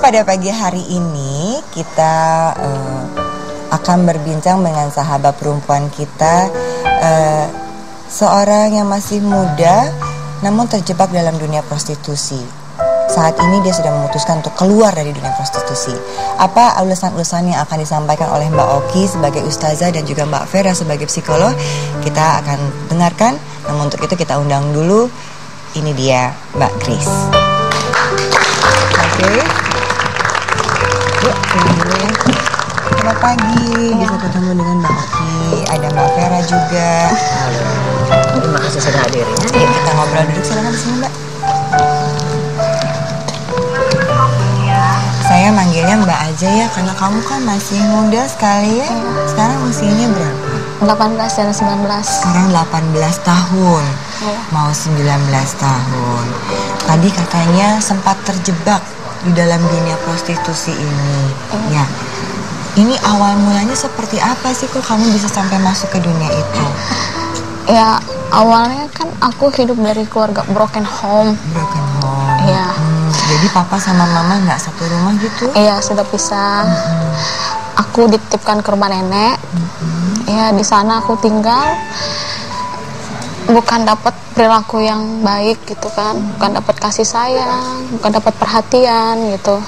pada pagi hari ini kita akan berbincang dengan sahabat perempuan kita, seorang yang masih muda namun terjebak dalam dunia prostitusi. Saat ini dia sudah memutuskan untuk keluar dari dunia prostitusi. Apa ulasan-ulasan yang akan disampaikan oleh Mbak Oki sebagai ustazah dan juga Mbak Vera sebagai psikolog, kita akan dengarkan. Namun untuk itu kita undang dulu, ini dia Mbak Kris. Oke. Yuk, ini. Selamat pagi, bisa ketemu dengan Mbak Oki. Ada Mbak Vera juga. Halo. Terima kasih sudah hadir ya. Yuk kita ngobrol, duduk silakan di sini Mbak. Saya manggilnya Mbak aja ya, karena kamu kan masih muda sekali ya. Sekarang usianya berapa? 18 dan 19. Sekarang 18 tahun. Mau 19 tahun. Tadi katanya sempat terjebak di dalam dunia prostitusi ini. Ya. Ini awal mulanya seperti apa sih kok kamu bisa sampai masuk ke dunia itu? Ya, awalnya kan aku hidup dari keluarga broken home. Broken home. Iya. Jadi papa sama mama nggak satu rumah gitu? Iya, sudah pisah. Aku dititipkan ke rumah nenek. Ya, di sana aku tinggal. Bukan dapat perilaku yang baik gitu kan, bukan dapat kasih sayang, bukan dapat perhatian gitu.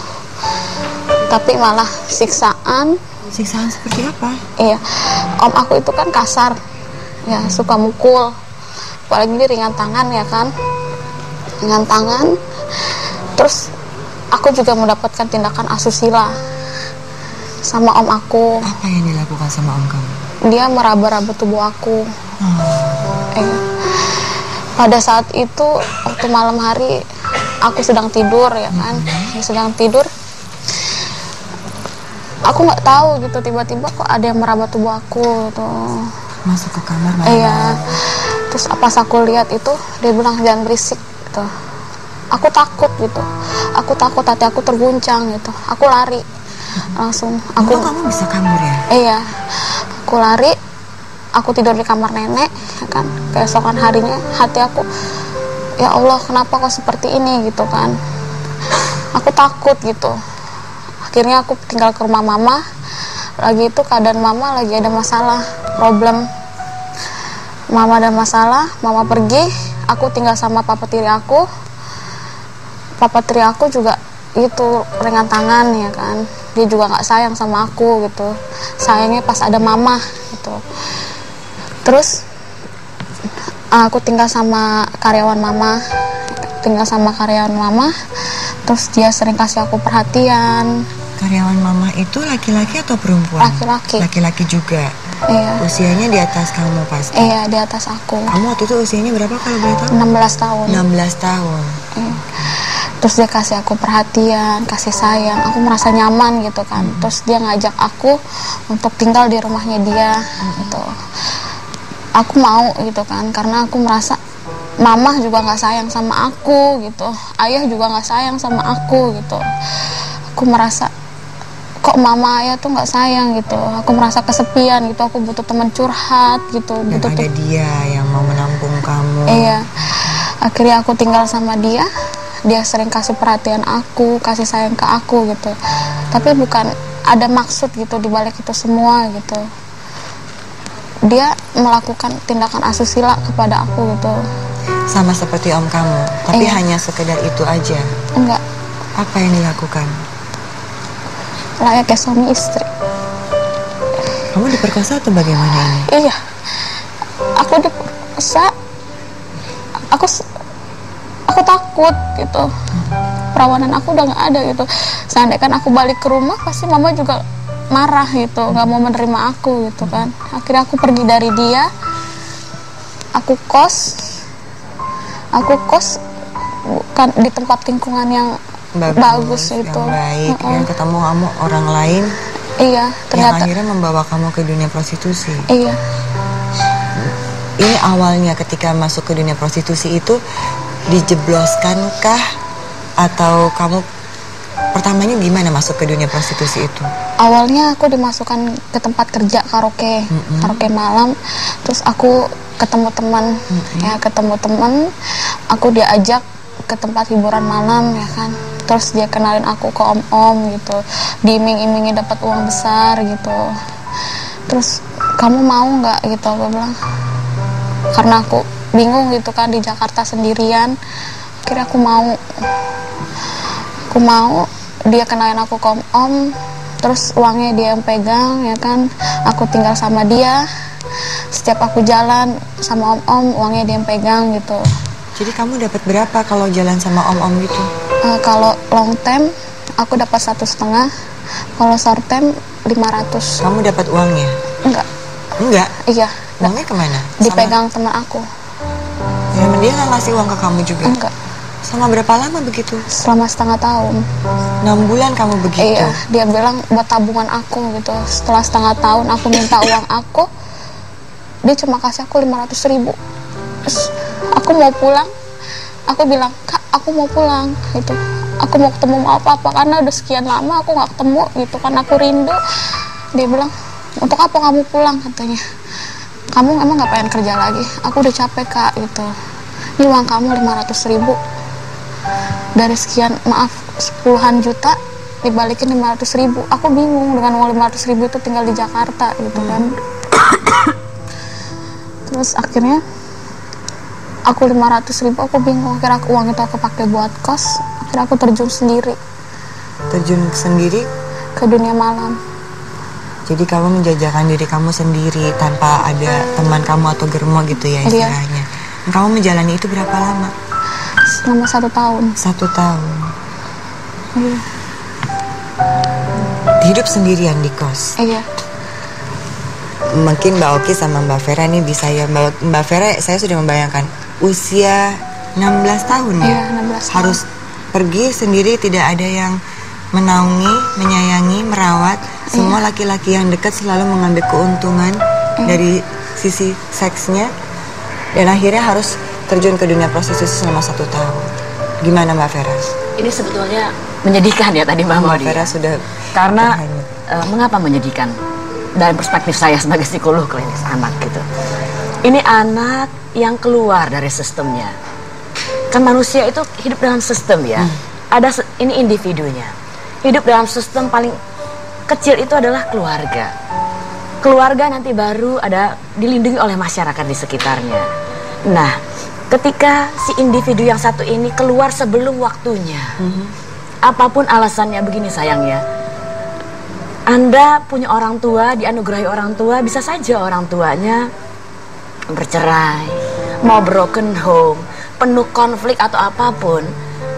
Tapi malah siksaan. Siksaan seperti apa? Iya, om aku itu kan kasar. Ya, suka mukul. Apalagi dia ringan tangan ya kan. Ringan tangan. Terus aku juga mendapatkan tindakan asusila sama om aku. Apa yang dilakukan sama om kamu? Dia meraba-raba tubuh aku. Pada saat itu waktu malam hari aku sedang tidur ya kan, sedang tidur. Aku nggak tahu gitu, tiba-tiba kok ada yang meraba tubuh aku tuh. Masuk ke kamar malam. Iya. Terus pas aku lihat itu, dia bilang jangan berisik gitu. Aku takut gitu. Aku takut, hati aku terguncang gitu. Aku lari. Langsung kamu bisa kabur ya? Iya. Aku lari. Aku tidur di kamar nenek ya kan. Keesokan harinya hati aku, ya Allah, kenapa kok seperti ini gitu kan. Aku takut gitu. Akhirnya aku tinggal ke rumah mama. Lagi itu keadaan mama lagi ada masalah, problem. Mama ada masalah, mama pergi. Aku tinggal sama papa tiri aku. Papa tiri aku juga itu ringan tangan ya kan. Dia juga nggak sayang sama aku gitu. Sayangnya pas ada mama gitu. Terus aku tinggal sama karyawan mama. Terus dia sering kasih aku perhatian. Karyawan mama itu laki-laki atau perempuan? Laki-laki. Laki-laki juga. Iya. Usianya di atas kamu pasti? Iya, di atas aku. Kamu waktu itu usianya berapa kalau boleh tahu? 16 tahun. 16 tahun. Iya. Terus dia kasih aku perhatian, kasih sayang. Aku merasa nyaman gitu kan. Terus dia ngajak aku untuk tinggal di rumahnya dia gitu. Aku mau gitu kan, karena aku merasa mama juga nggak sayang sama aku gitu. Ayah juga nggak sayang sama aku gitu. Aku merasa kok mama ayah tuh nggak sayang gitu. Aku merasa kesepian gitu. Aku butuh teman curhat gitu. Dan butuh ada dia yang mau menampung kamu. Iya. Akhirnya aku tinggal sama dia. Dia sering kasih perhatian aku, kasih sayang ke aku gitu. Tapi bukan ada maksud gitu di balik itu semua gitu. Dia melakukan tindakan asusila kepada aku gitu. Sama seperti om kamu, tapi Iya. hanya sekedar itu aja. Enggak. Apa yang dilakukan? Layaknya suami istri. Kamu diperkosa atau bagaimana ini? Iya. Aku diperkosa. Aku takut gitu. Perawanan aku udah nggak ada gitu. Seandainya kan aku balik ke rumah, pasti mama juga marah gitu, nggak mau menerima aku gitu kan. Akhirnya aku pergi dari dia. Aku kos bukan di tempat lingkungan yang bagus itu, yang baik, yang ketemu kamu orang lain. Iya, ternyata. Yang akhirnya membawa kamu ke dunia prostitusi. Iya. Ini awalnya ketika masuk ke dunia prostitusi itu dijebloskankah atau kamu pertamanya gimana masuk ke dunia prostitusi itu? Awalnya aku dimasukkan ke tempat kerja karaoke malam. Terus aku ketemu teman, aku diajak ke tempat hiburan malam ya kan. Terus dia kenalin aku ke om-om gitu, diiming-imingi dapat uang besar gitu. Terus kamu mau nggak gitu, aku bilang. Karena aku bingung gitu kan di Jakarta sendirian. Akhirnya aku mau dia kenalin aku ke om-om. Terus uangnya dia yang pegang ya kan, aku tinggal sama dia. Setiap aku jalan sama om-om, uangnya dia yang pegang gitu. Jadi kamu dapat berapa kalau jalan sama om-om gitu? Kalau long term aku dapat 1,5. Kalau short term 500. Kamu dapat uangnya? Enggak? Iya. Uangnya kemana? Dipegang teman aku. Ya, dia nggak ngasih uang ke kamu juga? Enggak. Selama berapa lama begitu? Selama setengah tahun. 6 bulan kamu begitu? Iya, dia bilang buat tabungan aku gitu. Setelah setengah tahun aku minta uang aku, dia cuma kasih aku 500.000. Terus aku mau pulang, aku bilang, Kak, aku mau pulang gitu. Aku mau ketemu sama apa karena udah sekian lama aku nggak ketemu gitu kan, aku rindu. Dia bilang, untuk apa kamu pulang, katanya. Kamu emang nggak pengen kerja lagi? Aku udah capek, Kak, gitu. Ini uang kamu 500.000. Dari sekian, maaf, puluhan juta dibalikin 500.000. Aku bingung dengan uang 500.000 itu tinggal di Jakarta gitu kan. Terus akhirnya aku 500.000, aku bingung. Akhirnya uang itu aku pakai buat kos. Akhirnya aku terjun sendiri. Terjun sendiri? Ke dunia malam. Jadi kamu menjajakan diri kamu sendiri tanpa ada teman kamu atau germo gitu ya istilahnya. Iya. Kamu menjalani itu berapa lama? Selama 1 tahun. 1 tahun. Iya. Hidup sendirian di kos? Iya. Mungkin Mbak Oki sama Mbak Vera nih bisa ya. Mbak Vera, saya sudah membayangkan usia 16 tahun ya? Iya, 16 tahun. Harus pergi sendiri, tidak ada yang menaungi, menyayangi, merawat. Semua laki-laki yang dekat selalu mengambil keuntungan dari sisi seksnya. Dan akhirnya harus terjun ke dunia prostitusi selama 1 tahun. Gimana Mbak Vera? Ini sebetulnya menyedihkan ya tadi Mbak Vera sudah karena mengapa menyedihkan? Dari perspektif saya sebagai psikolog klinis anak gitu. Ini anak yang keluar dari sistemnya. Kan manusia itu hidup dalam sistem ya. Ini individunya. Hidup dalam sistem paling kecil itu adalah keluarga. Keluarga nanti baru ada dilindungi oleh masyarakat di sekitarnya. Nah, ketika si individu yang satu ini keluar sebelum waktunya, apapun alasannya, begini sayangnya, Anda punya orang tua, dianugerahi orang tua, bisa saja orang tuanya bercerai, mau broken home, penuh konflik atau apapun,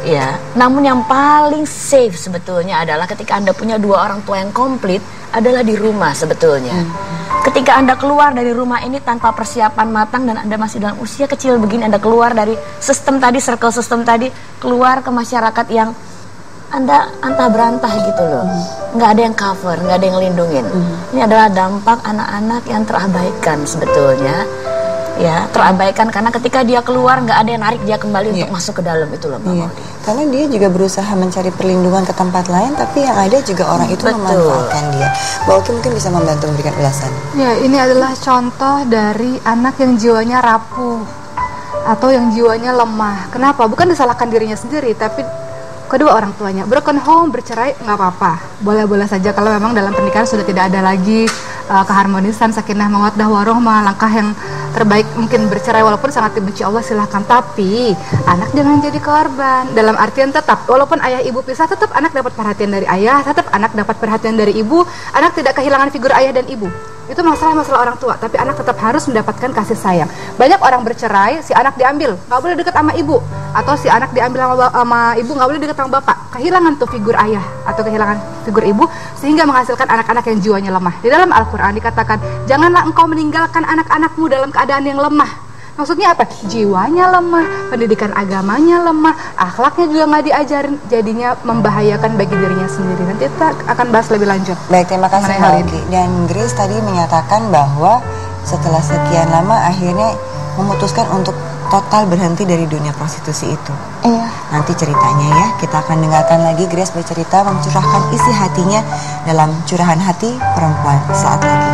ya. Namun yang paling safe sebetulnya adalah ketika Anda punya 2 orang tua yang komplit, adalah di rumah sebetulnya. Ketika Anda keluar dari rumah ini tanpa persiapan matang dan Anda masih dalam usia kecil begini, Anda keluar dari sistem tadi, circle sistem tadi, keluar ke masyarakat yang Anda antah berantah gitu loh. Nggak ada yang cover, nggak ada yang ngelindungin. Ini adalah dampak anak-anak yang terabaikan sebetulnya. Ya, terabaikan karena ketika dia keluar nggak ada yang narik dia kembali untuk masuk ke dalam itu loh Mbak Maudi. Karena dia juga berusaha mencari perlindungan ke tempat lain, tapi yang ada juga orang itu memanfaatkan dia. Mbak Oki mungkin bisa membantu memberikan ulasan. Ya, ini adalah contoh dari anak yang jiwanya rapuh atau yang jiwanya lemah. Kenapa? Bukan disalahkan dirinya sendiri, tapi kedua orang tuanya. Broken home, bercerai, nggak apa-apa, boleh-boleh saja kalau memang dalam pernikahan sudah tidak ada lagi keharmonisan, sakinah mawaddah warohmah. Langkah yang terbaik mungkin bercerai, walaupun sangat dibenci Allah, silahkan. Tapi anak jangan jadi korban, dalam artian tetap walaupun ayah ibu pisah, tetap anak dapat perhatian dari ayah, tetap anak dapat perhatian dari ibu. Anak tidak kehilangan figur ayah dan ibu. Itu masalah orang tua, tapi anak tetap harus mendapatkan kasih sayang. Banyak orang bercerai, si anak diambil, nggak boleh dekat sama ibu, atau si anak diambil sama ibu, nggak boleh dekat sama bapak. Kehilangan tuh figur ayah atau kehilangan figur ibu, sehingga menghasilkan anak-anak yang jiwanya lemah. Di dalam Al-Quran dikatakan, janganlah engkau meninggalkan anak-anakmu dalam keadaan yang lemah. Maksudnya apa? Jiwanya lemah, pendidikan agamanya lemah, akhlaknya juga nggak diajarin, jadinya membahayakan bagi dirinya sendiri. Nanti kita akan bahas lebih lanjut. Baik, terima kasih Mbak Oki. Dan Grace tadi menyatakan bahwa setelah sekian lama akhirnya memutuskan untuk total berhenti dari dunia prostitusi itu. Iya. Nanti ceritanya ya, kita akan dengarkan lagi Grace bercerita, mencurahkan isi hatinya dalam Curahan Hati Perempuan saat lagi.